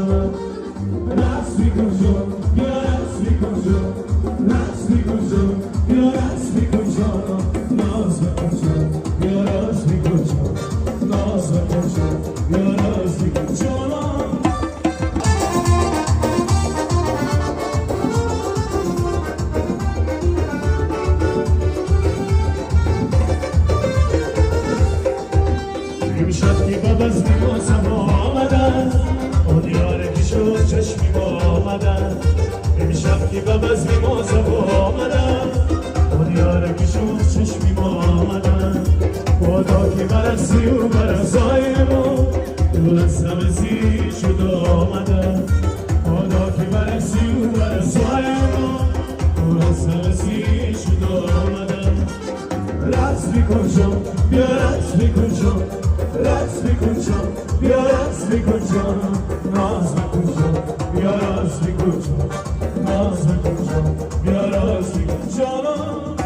جانم رقص میکن جان بیا رقص میکن جان رقص میکن جان بیا رقص میکن جانم ناز میکن جان بیا راز میکن جان ناز میکن جان بیا راز میکن جانم امشب که باب از میوازم آمدن اون یاره که شد چشمی با آمدن امشب که باب از میوازم آمدن اون یاره که شد چشمی با آمدن خدا که برسی و برسای ما دولستم زی شد آمدن خدا که برسی و برسای ما دولستم زی شد آمدن رقص میکن جان بیا رقص میکن جان رقص میکن جان بیا رقص میکن جان ناز میکن جان بیا راز میکن جان ناز میکن جان بیا راز میکن جان